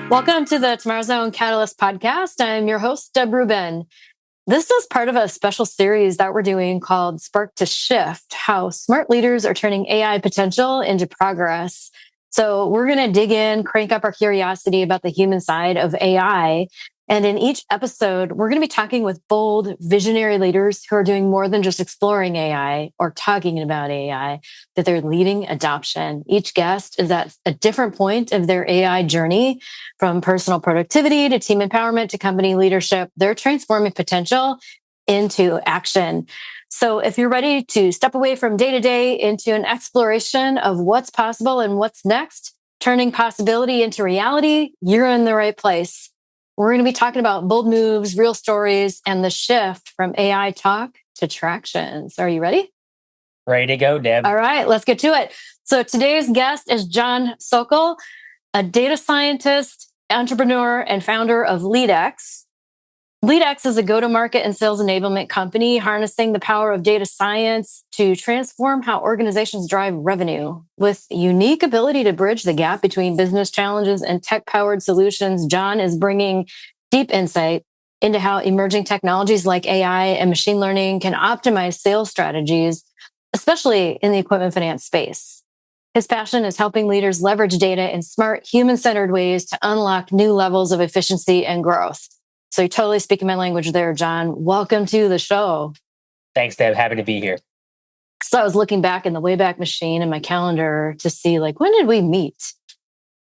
Welcome to the TomorrowZone Catalyst Podcast. I'm your host, Deborah Reuben. This is part of a special series that we're doing called Spark to Shift, how smart leaders are turning AI potential into progress. So we're going to dig in, crank up our curiosity about the human side of AI. And in each episode, we're going to be talking with bold, visionary leaders who are doing more than just exploring AI or talking about AI, that they're leading adoption. Each guest is at a different point of their AI journey, from personal productivity to team empowerment to company leadership. They're transforming potential into action. So if you're ready to step away from day to day into an exploration of what's possible and what's next, turning possibility into reality, you're in the right place. We're going to be talking about bold moves, real stories, and the shift from AI talk to traction. So are you ready? Ready to go, Deb. All right, let's get to it. So today's guest is John Sokol, a data scientist, entrepreneur, and founder of LeadX. LeadX is a go-to-market and sales enablement company harnessing the power of data science to transform how organizations drive revenue. With unique ability to bridge the gap between business challenges and tech-powered solutions, John is bringing deep insight into how emerging technologies like AI and machine learning can optimize sales strategies, especially in the equipment finance space. His passion is helping leaders leverage data in smart, human-centered ways to unlock new levels of efficiency and growth. So you're totally speaking my language there, John. Welcome to the show. Thanks, Deb. Happy to be here. So I was looking back in the Wayback Machine in my calendar to see, when did we meet?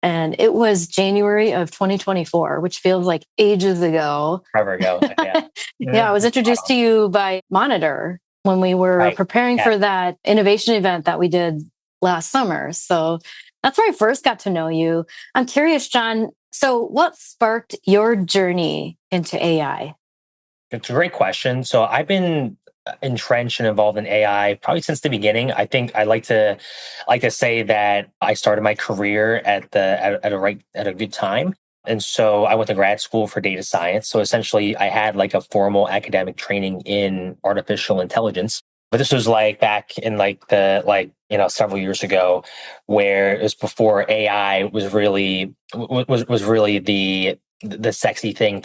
And it was January of 2024, which feels like ages ago. Forever ago, yeah. Yeah, I was introduced to you by Monitor when we were preparing for that innovation event that we did last summer. So that's where I first got to know you. I'm curious, John, so what sparked your journey into AI? It's a great question. So I've been entrenched and involved in AI probably since the beginning. I think I like to say that I started my career at a good time. And so I went to grad school for data science. So essentially I had a formal academic training in artificial intelligence. But this was back in several years ago, where it was before AI was really the sexy thing,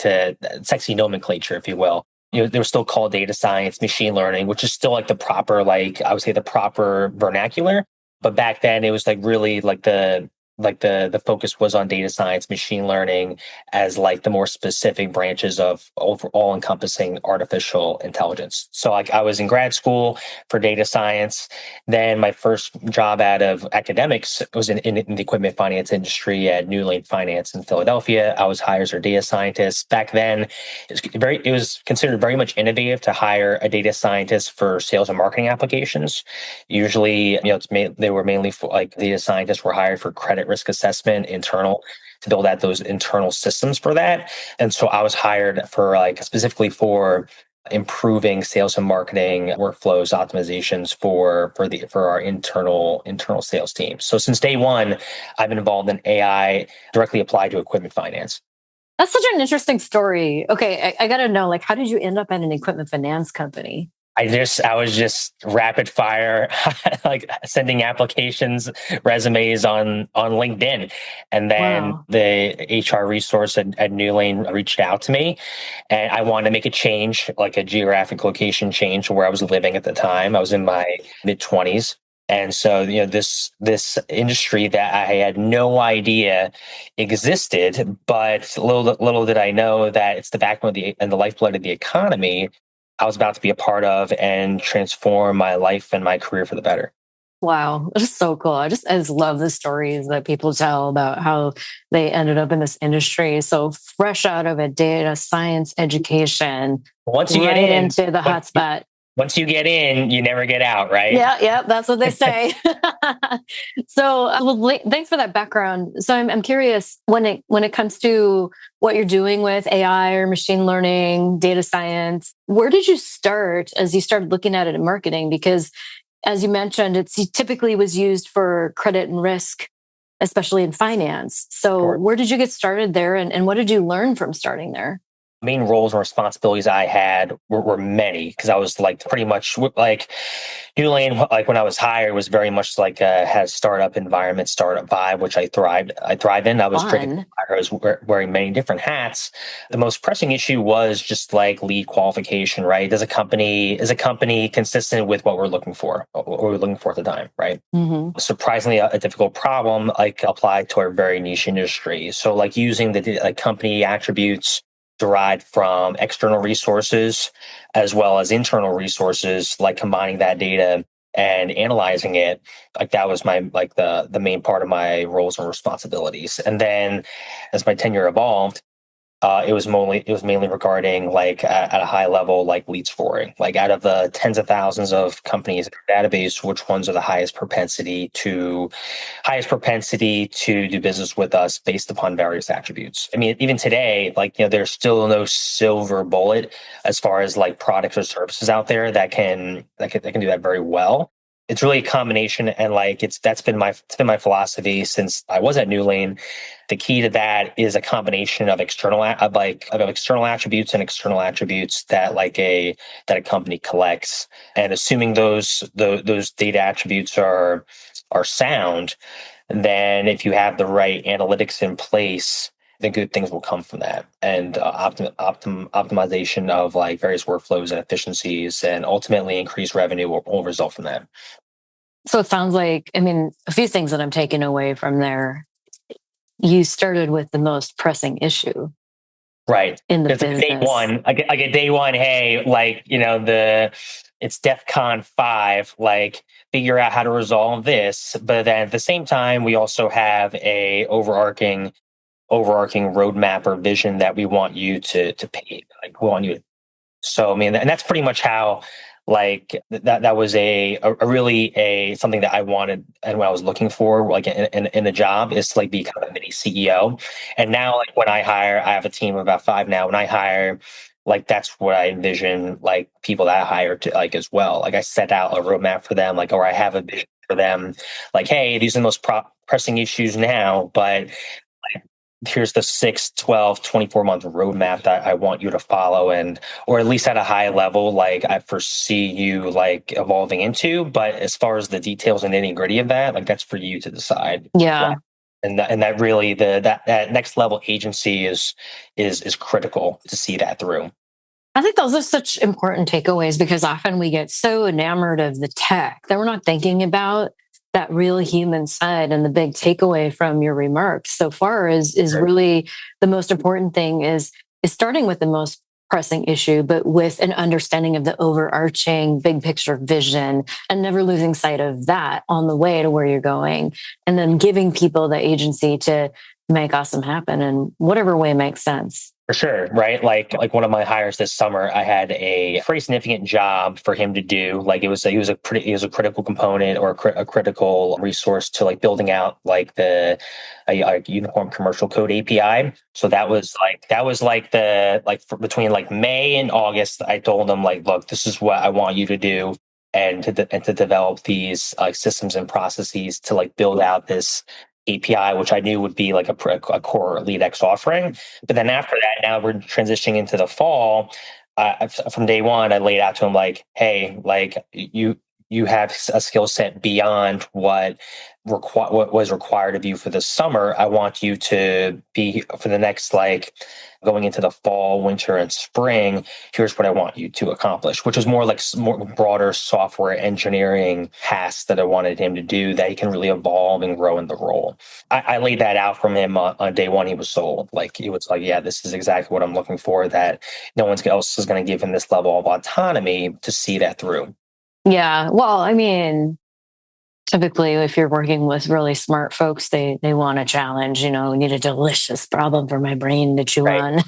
sexy nomenclature, if you will. They were still called data science, machine learning, which is still the proper, I would say the proper vernacular. But back then it was really the focus was on data science, machine learning as the more specific branches of all encompassing artificial intelligence. So I was in grad school for data science. Then my first job out of academics was in the equipment finance industry at New Lane Finance in Philadelphia. I was hired as a data scientist. Back then, it was considered very much innovative to hire a data scientist for sales and marketing applications. Usually, they were mainly data scientists were hired for credit risk assessment, internal, to build out those internal systems for that. And so I was hired for specifically for improving sales and marketing workflows, optimizations for our internal sales team. So since day one, I've been involved in AI directly applied to equipment finance. That's such an interesting story. Okay, I got to know, how did you end up at an equipment finance company? I was just rapid fire, sending applications, resumes on LinkedIn. And then the HR resource at New Lane reached out to me, and I wanted to make a change, a geographic location change where I was living at the time. I was in my mid-20s. And so, this industry that I had no idea existed, but little did I know that it's the backbone and the lifeblood of the economy I was about to be a part of and transform my life and my career for the better. Wow, that's so cool. I just love the stories that people tell about how they ended up in this industry. So fresh out of a data science education, once you get into the hotspot. Once you get in, you never get out, right? Yeah, that's what they say. So, thanks for that background. So, I'm curious when it comes to what you're doing with AI or machine learning, data science. Where did you start as you started looking at it in marketing? Because, as you mentioned, it typically was used for credit and risk, especially in finance. So, Where did you get started there, and what did you learn from starting there? main roles and responsibilities I had were many, because I was like pretty much like New Lane, like when I was hired, was very much like had a startup environment, startup vibe, which I thrive in. I was Fun. I was wearing many different hats. The most pressing issue was just like lead qualification, right? Is a company consistent with what we're looking for, at the time, right? Mm-hmm. Surprisingly, a difficult problem, like applied to our very niche industry. So like using the like company attributes derived from external resources as well as internal resources, like combining that data and analyzing it, like that was my like the main part of my roles and responsibilities. And then as my tenure evolved, it was mainly regarding like at a high level, like lead scoring, like out of the tens of thousands of companies in our database, which ones are the highest propensity to do business with us based upon various attributes. I mean, even today, like, there's still no silver bullet as far as like products or services out there that can do that very well. It's really a combination, and like it's been my philosophy since I was at New Lane. The key to that is a combination of external attributes and external attributes that a company collects, and assuming those data attributes are sound, then if you have the right analytics in place, then good things will come from that, and optimization of like various workflows and efficiencies, and ultimately increased revenue will result from that. So it sounds like, I mean, a few things that I'm taking away from there. You started with the most pressing issue Right. in the It's like day business. one, like a day one, hey, like, it's DEF CON 5, like figure out how to resolve this. But then at the same time, we also have a overarching roadmap or vision that we want you to pay. Like we want you to. So I mean, and that's pretty much how like that was a really a something that I wanted and what I was looking for, like in a job, is to like be kind of a mini CEO. And now, like when I hire, I have a team of about 5 now. When I hire, like that's what I envision, like people that I hire to like as well. Like I set out a roadmap for them, like, or I have a vision for them, like, hey, these are the most pressing issues now, but here's the 6, 12, 24-month roadmap that I want you to follow, and or at least at a high level, like I foresee you like evolving into. But as far as the details and nitty gritty of that, like that's for you to decide. Yeah. And that really that next level agency is critical to see that through. I think those are such important takeaways because often we get so enamored of the tech that we're not thinking about that real human side. And the big takeaway from your remarks so far is Right. really the most important thing is starting with the most pressing issue, but with an understanding of the overarching big picture vision and never losing sight of that on the way to where you're going. And then giving people the agency to make awesome happen in whatever way makes sense. For sure, right? Like one of my hires this summer, I had a pretty significant job for him to do. Like he was a critical component or a critical resource to like building out like a uniform commercial code API. So that was like between like May and August. I told him like, look, this is what I want you to do, and to develop these like systems and processes to like build out this API, which I knew would be like a core LeadX offering. But then after that, now we're transitioning into the fall. From day one, I laid out to him like, hey, like you have a skill set beyond what was required of you for the summer. I want you to be for the next like going into the fall, winter, and spring. Here's what I want you to accomplish, which was more like more broader software engineering tasks that I wanted him to do that he can really evolve and grow in the role. I laid that out from him on day one. He was sold. Like he was like, yeah, this is exactly what I'm looking for. That no one else is going to give him this level of autonomy to see that through. Yeah. Well, I mean, typically if you're working with really smart folks, they want a challenge, we need a delicious problem for my brain to chew Right. on.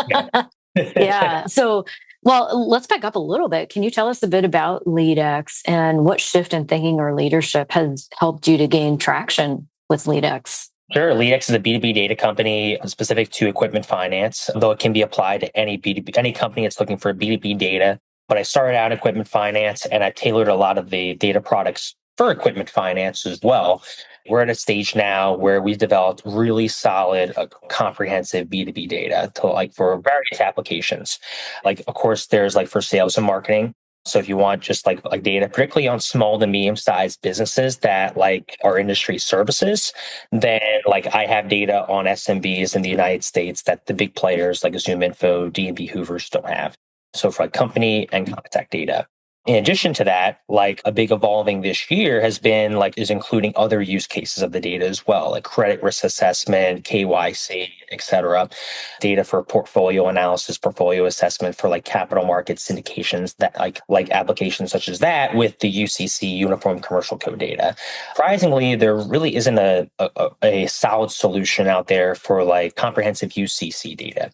Yeah. Yeah. So, well, let's back up a little bit. Can you tell us a bit about LeadX and what shift in thinking or leadership has helped you to gain traction with LeadX? Sure. LeadX is a B2B data company specific to equipment finance, though it can be applied to any B2B, any company that's looking for B2B data. But I started out in equipment finance, and I tailored a lot of the data products for equipment finance as well. We're at a stage now where we've developed really solid, comprehensive B2B data to like for various applications. Like, of course, there's like for sales and marketing. So if you want just like data, particularly on small to medium sized businesses that like our industry services, then like I have data on SMBs in the United States that the big players like ZoomInfo, D&B Hoovers don't have. So for like company and contact data. In addition to that, like a big evolving this year has been like is including other use cases of the data as well, like credit risk assessment, KYC, et cetera. Data for portfolio analysis, portfolio assessment for like capital market syndications that like applications such as that with the UCC Uniform Commercial Code data. Surprisingly, there really isn't a solid solution out there for like comprehensive UCC data.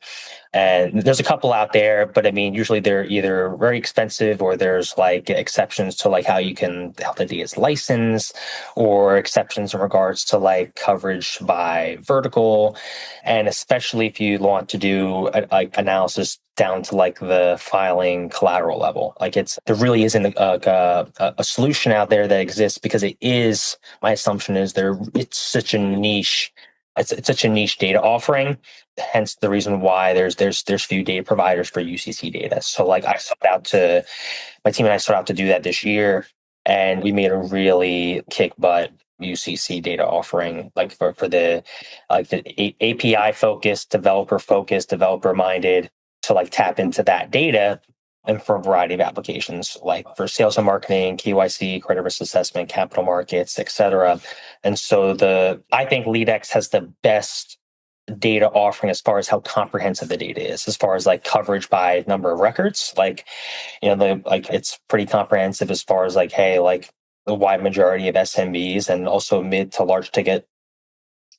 And there's a couple out there, but I mean, usually they're either very expensive or there's like exceptions to like how the data is licensed or exceptions in regards to like coverage by vertical. And especially if you want to do like analysis down to like the filing collateral level, there really isn't a solution out there that exists because my assumption is it's such a niche. It's such a niche data offering, hence the reason why there's few data providers for UCC data. So like my team and I sought out to do that this year, and we made a really kick butt UCC data offering, like for the API focused, developer minded to like tap into that data. And for a variety of applications, like for sales and marketing, KYC, credit risk assessment, capital markets, et cetera. And so I think LeadX has the best data offering as far as how comprehensive the data is, as far as like coverage by number of records. Like, it's pretty comprehensive as far as like, hey, like the wide majority of SMBs and also mid to large ticket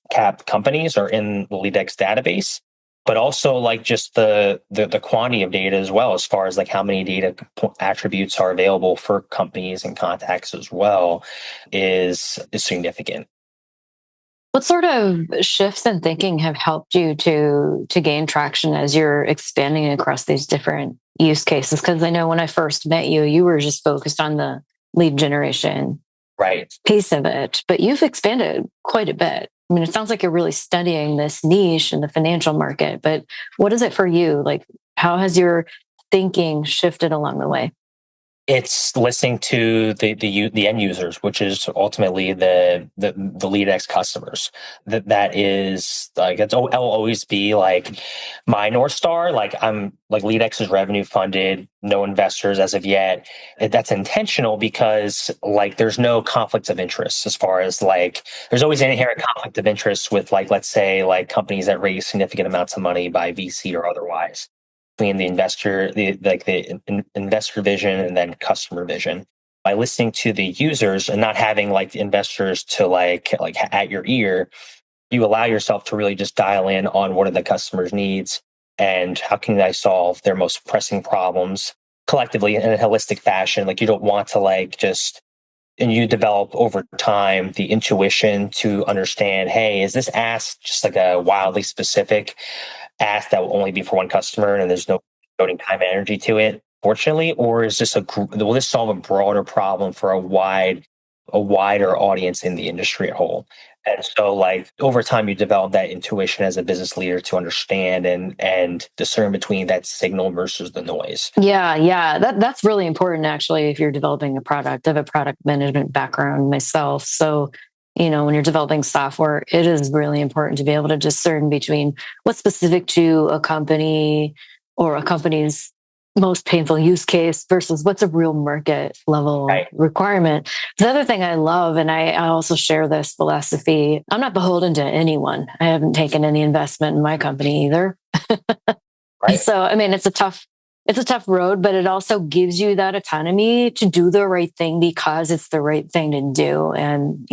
cap companies are in the LeadX database. But also like just the quantity of data as well, as far as like how many data attributes are available for companies and contacts as well is significant. What sort of shifts in thinking have helped you to gain traction as you're expanding across these different use cases? Because I know when I first met you, you were just focused on the lead generation piece of it, but you've expanded quite a bit. I mean, it sounds like you're really studying this niche in the financial market, but what is it for you? Like, how has your thinking shifted along the way? It's listening to the end users, which is ultimately the LeadX customers. That is like it'll always be like my North Star. Like I'm like LeadX is revenue funded, no investors as of yet. That's intentional because like there's no conflicts of interest as far as like there's always an inherent conflict of interest with like let's say like companies that raise significant amounts of money by VC or otherwise. Between the investor vision and then customer vision. By listening to the users and not having like the investors to like at your ear, you allow yourself to really just dial in on what are the customers' needs and how can I solve their most pressing problems collectively in a holistic fashion. Like you don't want to and you develop over time the intuition to understand, hey, is this ask just like a wildly specific ask that will only be for one customer and there's no devoting time and energy to it, fortunately, or is this will this solve a broader problem for a wider audience in the industry at whole? And so like over time you develop that intuition as a business leader to understand and discern between that signal versus the noise. Yeah. That's really important actually if you're developing a product. I have a product management background myself. So when you're developing software, it is really important to be able to discern between what's specific to a company or a company's most painful use case versus what's a real market level requirement. The other thing I love, and I also share this philosophy, I'm not beholden to anyone. I haven't taken any investment in my company either. So, I mean, it's a tough road, but it also gives you that autonomy to do the right thing because it's the right thing to do. And,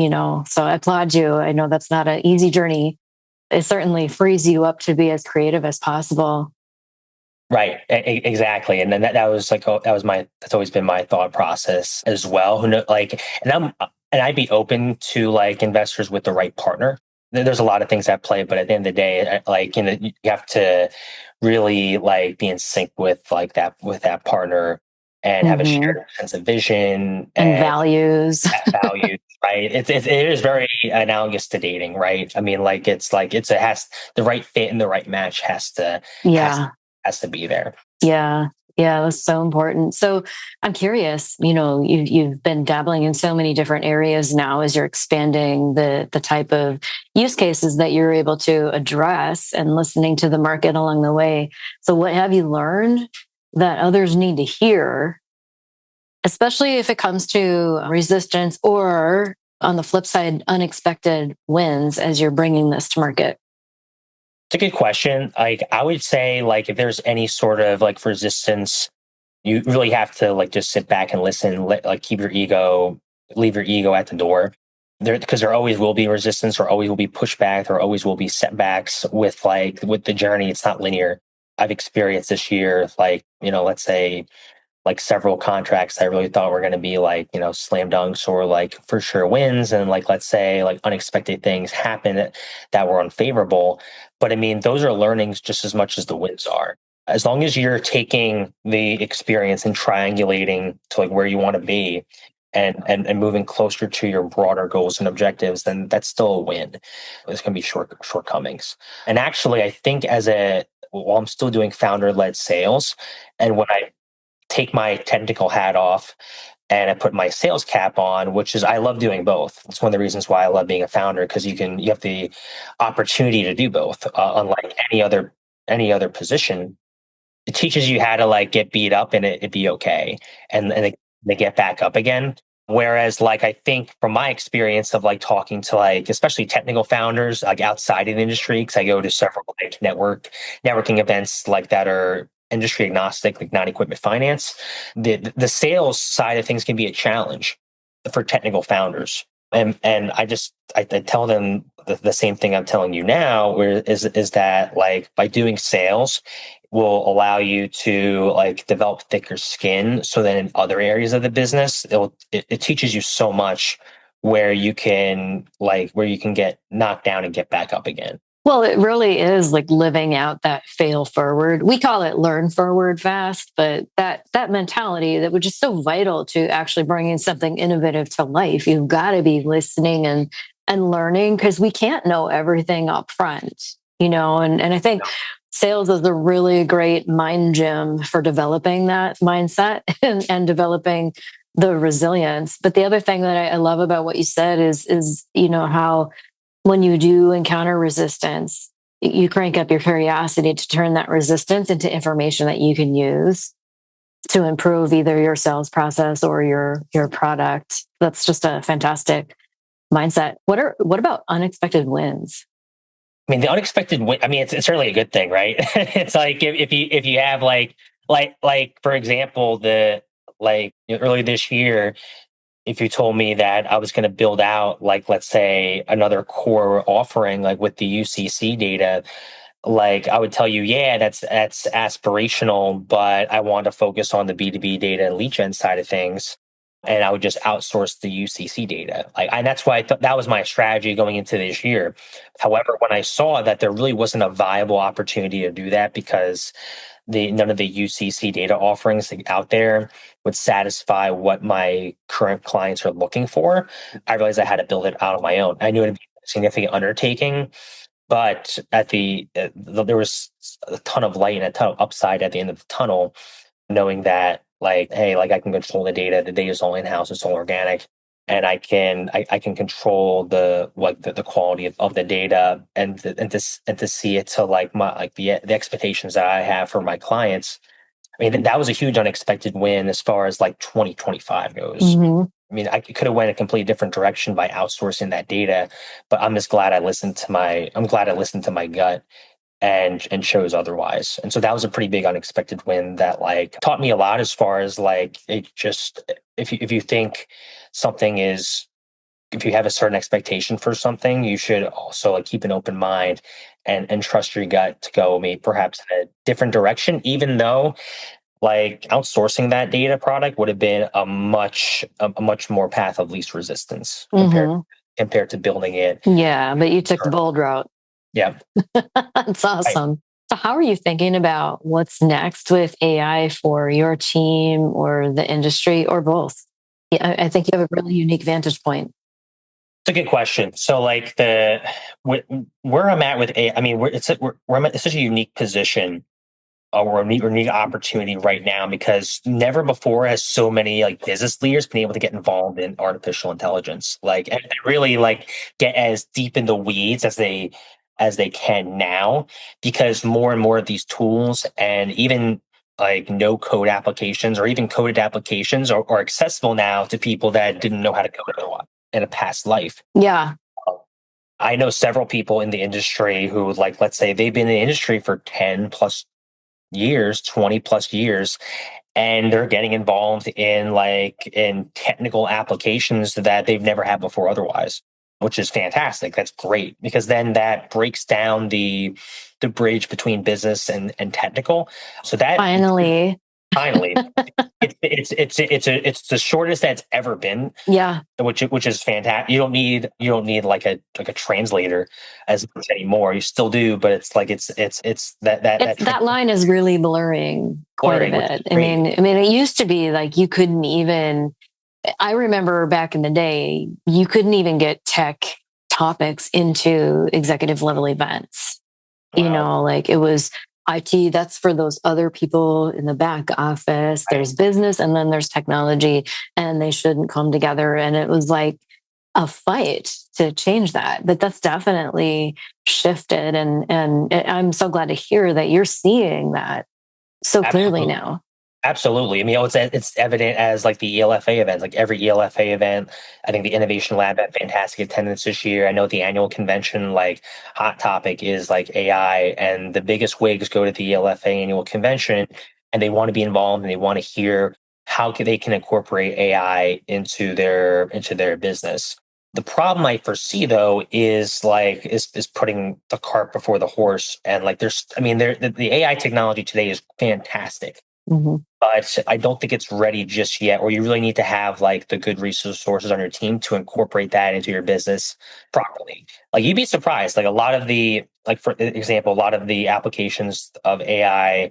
so I applaud you. I know that's not an easy journey. It certainly frees you up to be as creative as possible. Right. Exactly. And then that's always been my thought process as well. And I'd be open to like investors with the right partner. There's a lot of things at play, but at the end of the day, you have to really like be in sync with that partner and have a shared sense of vision and values. values, right? It is very analogous to dating, right? I mean, like it has the right fit and the right match has to be there. Yeah. Yeah, that's so important. So I'm curious, you've been dabbling in so many different areas now as you're expanding the type of use cases that you're able to address and listening to the market along the way. So what have you learned that others need to hear, especially if it comes to resistance or, on the flip side, unexpected wins as you're bringing this to market? It's a good question. Like I would say, like if there's any sort of like resistance, you really have to like just sit back and listen. Keep your ego, leave your ego at the door. Because there always will be resistance, or always will be pushback, or always will be setbacks with the journey. It's not linear. I've experienced this year, let's say, like several contracts I really thought were going to be slam dunks or like for sure wins. And let's say unexpected things happen that were unfavorable. But I mean, those are learnings just as much as the wins are. As long as you're taking the experience and triangulating to where you want to be and moving closer to your broader goals and objectives, then that's still a win. There's going to be shortcomings. And actually, I think while I'm still doing founder-led sales, and when I take my technical hat off and I put my sales cap on, which is, I love doing both. It's one of the reasons why I love being a founder, because you have the opportunity to do both. Unlike any other position, it teaches you how to get beat up and it be okay, and they get back up again. Whereas I think from my experience of talking to especially technical founders outside of the industry, because I go to several networking events that are industry agnostic, like non-equipment finance, the sales side of things can be a challenge for technical founders. And I tell them the same thing I'm telling you now, is that by doing sales will allow you to develop thicker skin, so that in other areas of the business, it teaches you so much where you can get knocked down and get back up again. Well, it really is living out that fail forward. We call it learn forward fast, but that mentality that was just so vital to actually bringing something innovative to life. You've got to be listening and learning, because we can't know everything up front, and I think sales is a really great mind gym for developing that mindset and developing the resilience. But the other thing that I love about what you said is how, when you do encounter resistance, you crank up your curiosity to turn that resistance into information that you can use to improve either your sales process or your product. That's just a fantastic mindset. What about unexpected wins? I mean, the unexpected win, I mean, it's certainly a good thing, right? It's if you have for example, earlier this year, if you told me that I was going to build out, let's say, another core offering, with the UCC data, I would tell you, yeah, that's aspirational, but I want to focus on the B2B data and lead gen side of things. And I would just outsource the UCC data. And that's why I thought that was my strategy going into this year. However, when I saw that there really wasn't a viable opportunity to do that, because none of the UCC data offerings out there would satisfy what my current clients are looking for, I realized I had to build it out on my own. I knew it'd be a significant undertaking, but there was a ton of light and a ton of upside at the end of the tunnel, knowing that hey, I can control the data. The data is all in-house, it's all organic. And I can control the quality of the data and to see it to the expectations that I have for my clients. I mean, that was a huge unexpected win as far as 2025 goes. Mm-hmm. I mean, I could have went a completely different direction by outsourcing that data, but I'm just glad I listened to my gut and chose otherwise. And so that was a pretty big unexpected win that taught me a lot, as far as it just, if you think something is, if you have a certain expectation for something, you should also keep an open mind and trust your gut to go maybe perhaps in a different direction, even though outsourcing that data product would have been a much more path of least resistance compared to building it. Yeah, but you took the bold route. Yeah. That's awesome. So how are you thinking about what's next with AI for your team or the industry or both? Yeah, I think you have a really unique vantage point. It's a good question. So, like where I'm at with AI, I mean, we're at such a unique position or a unique opportunity right now because never before has so many like business leaders been able to get involved in artificial intelligence, like and really like get as deep in the weeds as they can now, because more and more of these tools and even like no code applications or even coded applications are accessible now to people that didn't know how to code otherwise in a past life. Yeah. I know several people in the industry who, like, let's say they've been in the industry for 10 plus years, 20 plus years, and they're getting involved in technical applications that they've never had before otherwise, which is fantastic. That's great because then that breaks down the bridge between business and technical. So that Finally. finally, it's the shortest that's ever been, Yeah. which is fantastic. You don't need like a translator as much anymore. You still do, but it's like it's That line is really blurring quite a bit. I mean, it used to be like you couldn't even. I remember back in the day, you couldn't even get tech topics into executive level events. Wow. You know, like it was IT, that's for those other people in the back office. There's business and then there's technology, and they shouldn't come together. And it was like a fight to change that. But that's definitely shifted. And I'm so glad to hear that you're seeing that so clearly now. Absolutely. I mean, it's evident as like the ELFA events, like every ELFA event. I think the Innovation Lab had fantastic attendance this year. I know the annual convention, like hot topic is like AI, and the biggest wigs go to the ELFA annual convention and they want to be involved and they want to hear how they can incorporate AI into their business. The problem I foresee though is putting the cart before the horse. And like the AI technology today is fantastic. Mm-hmm. But I don't think it's ready just yet, or you really need to have like the good resources on your team to incorporate that into your business properly. Like you'd be surprised, like a lot of for example, a lot of the applications of AI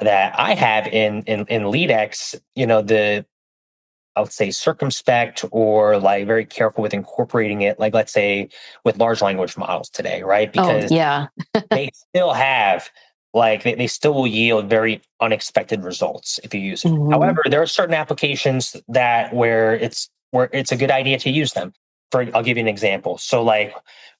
that I have in LeadX, I would say circumspect or like very careful with incorporating it, like let's say with large language models today, right? Because they still have they still will yield very unexpected results if you use it. Mm-hmm. However, there are certain applications where it's a good idea to use them. I'll give you an example. So like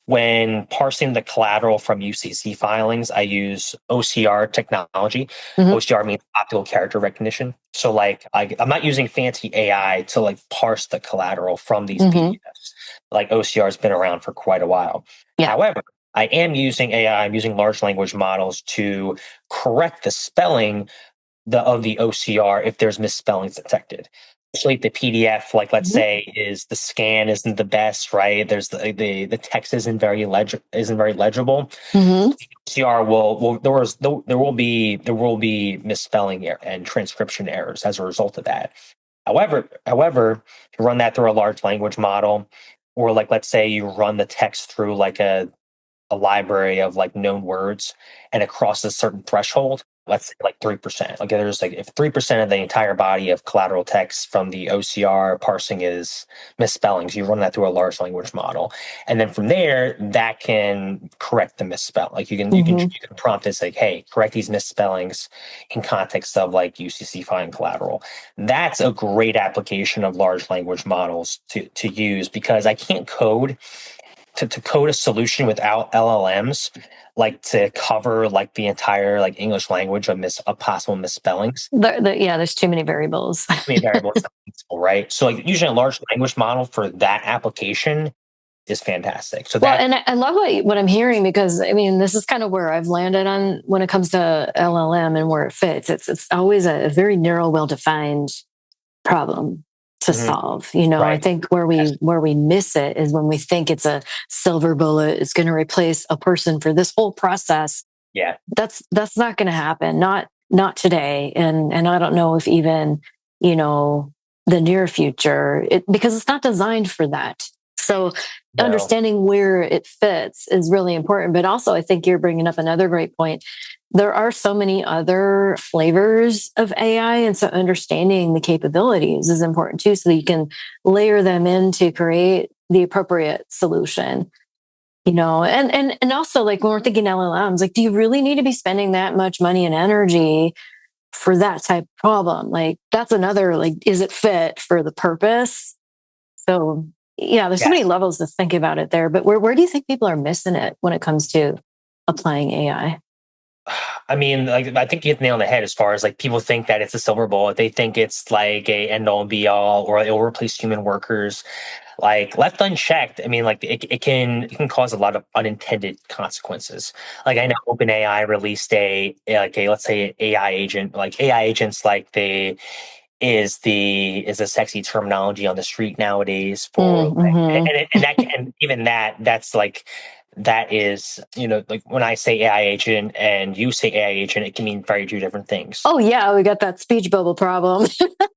when parsing the collateral from UCC filings, I use OCR technology. Mm-hmm. OCR means optical character recognition. So like I'm not using fancy AI to like parse the collateral from these PDFs. Like OCR has been around for quite a while. Yeah. However, I am using AI. I'm using large language models to correct the spelling of the OCR if there's misspellings detected. Especially the PDF, like let's say, is the scan isn't the best, right? There's the text isn't very legible. Mm-hmm. OCR there will be misspelling and transcription errors as a result of that. However, you run that through a large language model, or like let's say you run the text through like a library of like known words and it crosses a certain threshold, let's say like 3%. Like there's like if 3% of the entire body of collateral text from the OCR parsing is misspellings, you run that through a large language model. And then from there, that can correct the misspell. Like you can prompt it like, hey, correct these misspellings in context of like UCC filing collateral. That's a great application of large language models to use, because I can't code to code a solution without LLMs, like to cover like the entire like English language of possible misspellings. There's too many variables. Right? So like using a large language model for that application is fantastic. So and I love what I'm hearing, because I mean, this is kind of where I've landed on when it comes to LLM and where it fits. It's always a very narrow, well-defined problem to solve. Right. I think where we miss it is when we think it's a silver bullet, it's going to replace a person for this whole process. Yeah. That's not going to happen. Not today. And I don't know if even, the near future, because it's not designed for that. So No. understanding where it fits is really important. But also, I think you're bringing up another great point. There are so many other flavors of AI. And so understanding the capabilities is important too, so that you can layer them in to create the appropriate solution. And also, like, when we're thinking LLMs, like, do you really need to be spending that much money and energy for that type of problem? Like, that's another, like, is it fit for the purpose? So yeah, there's so many levels to think about it there. But where do you think people are missing it when it comes to applying AI? I mean, like, I think you hit the nail on the head as far as, like, people think that it's a silver bullet. They think it's like a end all and be all, or it will replace human workers. Like, left unchecked, I mean, like, it can cause a lot of unintended consequences. Like, I know OpenAI released let's say an AI agent. Like, AI agents, like, they is a sexy terminology on the street nowadays for and even that's like, that is, like, when I say AI agent and you say AI agent, it can mean very two different things. Oh yeah, we got that speech bubble problem.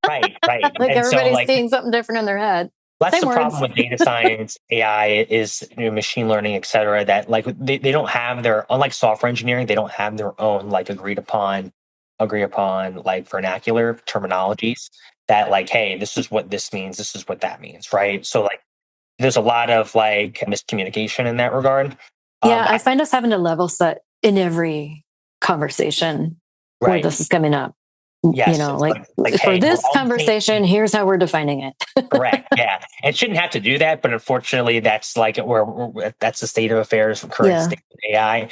Right. Like, And so, everybody's like, seeing something different in their head. that's Same the words. problem with data science, AI is, machine learning, et cetera, that, like, they don't have their, unlike software engineering, they don't have their own, like, agree upon like vernacular terminologies that, like, hey, this is what this means, this is what that means, right? So, like, there's a lot of, like, miscommunication in that regard. Yeah, I find us having to level set in every conversation where Right. this is coming up. Yes. Like, like, for hey, this we're all on the same conversation, team. here's how we're defining it. Correct. Yeah. It shouldn't have to do that, but unfortunately, that's, like, that's the state of affairs, current Yeah. state of AI.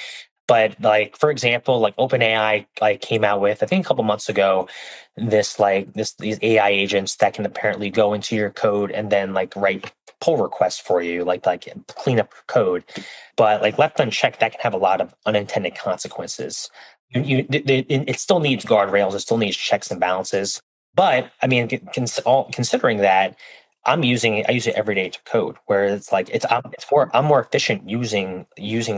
But, like, for example, like, OpenAI, like, came out with, I think, a couple months ago, these AI agents that can apparently go into your code and then, like, write pull requests for you, like clean up your code. But, like, left unchecked, that can have a lot of unintended consequences. It still needs guardrails. It still needs checks and balances. But I mean, considering that, I use it every day to code. Where it's like, I'm more efficient using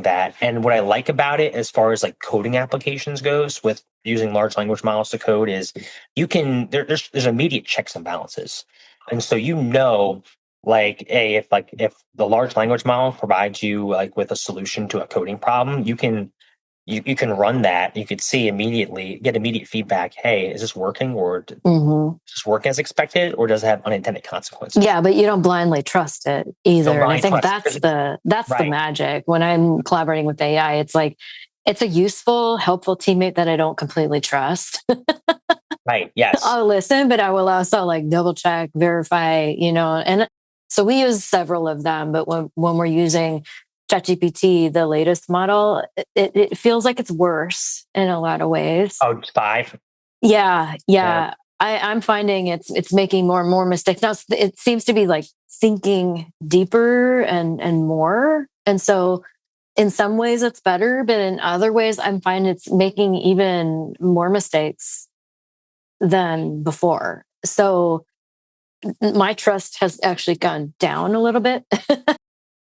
that. And what I like about it, as far as, like, coding applications goes, with using large language models to code, is there's immediate checks and balances, and so, like, if the large language model provides you, like, with a solution to a coding problem, you can run that. You could see immediately, get immediate feedback. Hey, is this working, or does this work as expected, or does it have unintended consequences? Yeah, but you don't blindly trust it either. And I think Trust. that's the magic. When I'm collaborating with AI, it's like, it's a useful, helpful teammate that I don't completely trust. Right. Yes. I'll listen, but I will also, like, double check, verify, and so we use several of them. But when we're using ChatGPT, the latest model, it feels like it's worse in a lot of ways. Oh, it's 5. Yeah. I'm finding it's making more and more mistakes. Now it seems to be, like, thinking deeper and more. And so in some ways it's better, but in other ways I'm finding it's making even more mistakes than before. So my trust has actually gone down a little bit.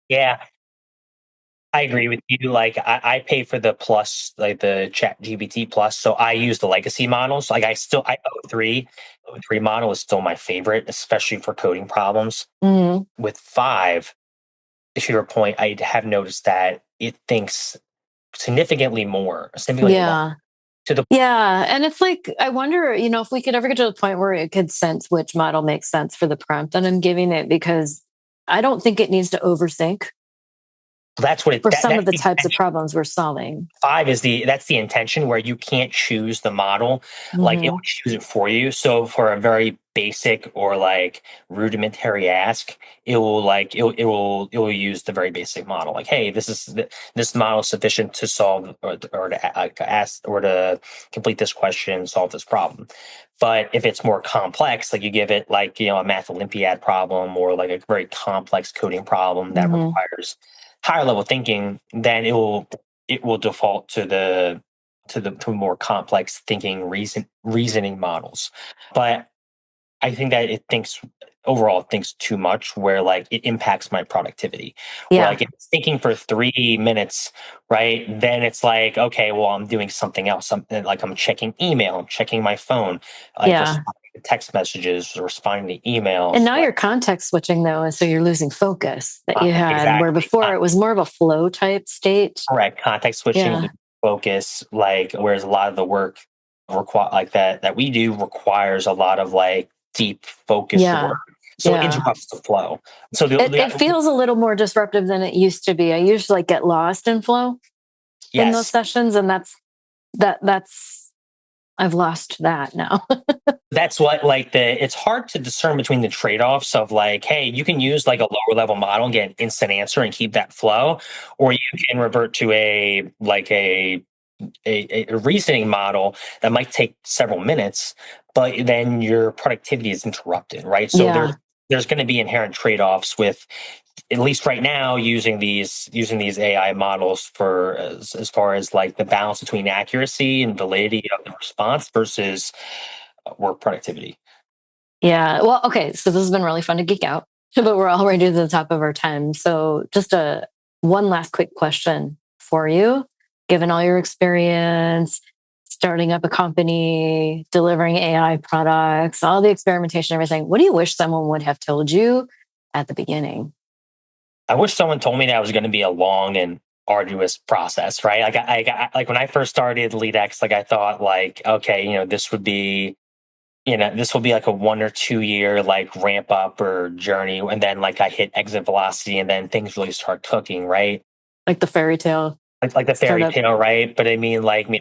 Yeah, I agree with you. Like, I pay for the plus, like, the Chat GPT plus, so I use the legacy models. Like, I O3 model is still my favorite, especially for coding problems. With 5, to your point, I have noticed that it thinks significantly more, significantly Yeah. to the Yeah. And it's like, I wonder, if we could ever get to the point where it could sense which model makes sense for the prompt that I'm giving it, because I don't think it needs to overthink That's what for some of the types of problems we're solving. 5 is that's the intention, where you can't choose the model, like, it will choose it for you. So for a very basic or, like, rudimentary ask, it will use the very basic model. Like, hey, this model is sufficient to solve, or to ask, or to complete this question, solve this problem. But if it's more complex, like, you give it, like, a math Olympiad problem, or, like, a very complex coding problem that requires higher level thinking, then it will default to more complex thinking, reasoning models. But I think that it thinks too much, where, like, it impacts my productivity. Where, Yeah. like, if it's thinking for 3 minutes, right, then it's like, okay, well, I'm doing something else. I'm checking email, I'm checking my phone, like, Yeah. text messages or responding to emails. And now you're context switching though, and so you're losing focus that you had, exactly. where before it was more of a flow type state. Correct. Context switching, focus, like, whereas a lot of the work like that we do requires a lot of like deep focus work. So it interrupts the flow. So it feels a little more disruptive than it used to be. I usually like get lost in flow in those sessions, and that's I've lost that now. That's what it's hard to discern between the trade-offs of like, hey, you can use like a lower level model and get an instant answer and keep that flow, or you can revert to a reasoning model that might take several minutes, but then your productivity is interrupted, right? So there's going to be inherent trade-offs with, at least right now, using these AI models for as far as like the balance between accuracy and validity of the response versus work productivity. Yeah. Well, okay. So this has been really fun to geek out, but we're already to the top of our time. So just one last quick question for you. Given all your experience, starting up a company, delivering AI products, all the experimentation, everything, what do you wish someone would have told you at the beginning? I wish someone told me that it was going to be a long and arduous process, right? Like when I first started LeadX, like I thought like, okay, this will be like a 1 or 2 year like ramp up or journey. And then like I hit exit velocity and then things really start cooking, right? Like the fairy tale. Like the fairy tale, right? But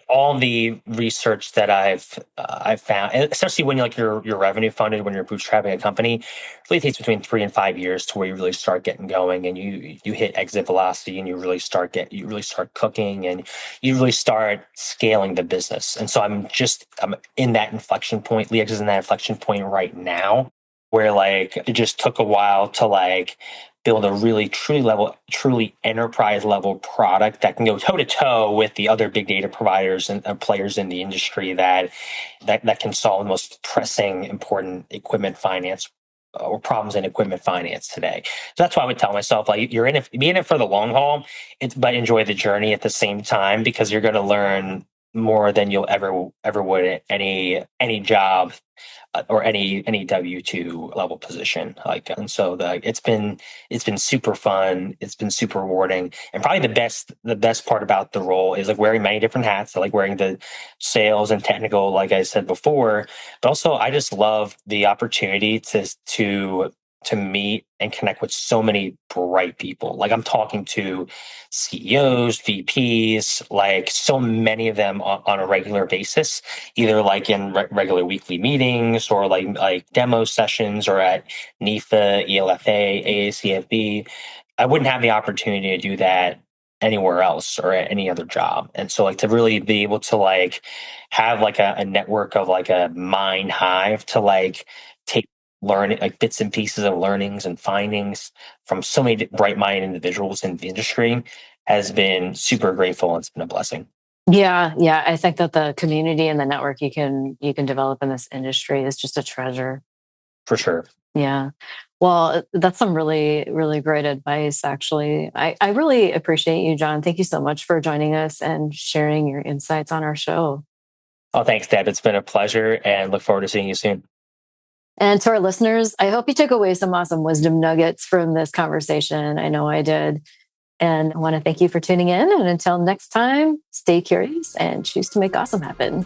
all the research that I've found, and especially when you're revenue funded, when you're bootstrapping a company, it really takes between 3 and 5 years to where you really start getting going, and you hit exit velocity, and you really start cooking, and you really start scaling the business. And so I'm in that inflection point. LeadX is in that inflection point right now, where like it just took a while to like build a really truly enterprise level product that can go toe to toe with the other big data providers and players in the industry that can solve the most pressing, important equipment finance or problems in equipment finance today. So that's why I would tell myself, like, be in it for the long haul, but enjoy the journey at the same time, because you're going to learn more than you'll ever would at any job or any W-2 level position. And so it's been super fun. It's been super rewarding, and probably the best part about the role is like wearing many different hats. I like wearing the sales and technical, like I said before, but also I just love the opportunity to meet and connect with so many bright people. Like I'm talking to CEOs, VPs, like so many of them on a regular basis, either like in regular weekly meetings or like demo sessions or at NIFA, ELFA, AACFB. I wouldn't have the opportunity to do that anywhere else or at any other job. And so like to really be able to like have like a network of like a mind hive to like take learning, like bits and pieces of learnings and findings from so many bright-minded individuals in the industry has been super grateful, and it's been a blessing. Yeah. I think that the community and the network you can develop in this industry is just a treasure. For sure. Yeah. Well, that's some really, really great advice, actually. I really appreciate you, John. Thank you so much for joining us and sharing your insights on our show. Oh, thanks, Deb. It's been a pleasure, and look forward to seeing you soon. And to our listeners, I hope you took away some awesome wisdom nuggets from this conversation. I know I did. And I want to thank you for tuning in. And until next time, stay curious and choose to make awesome happen.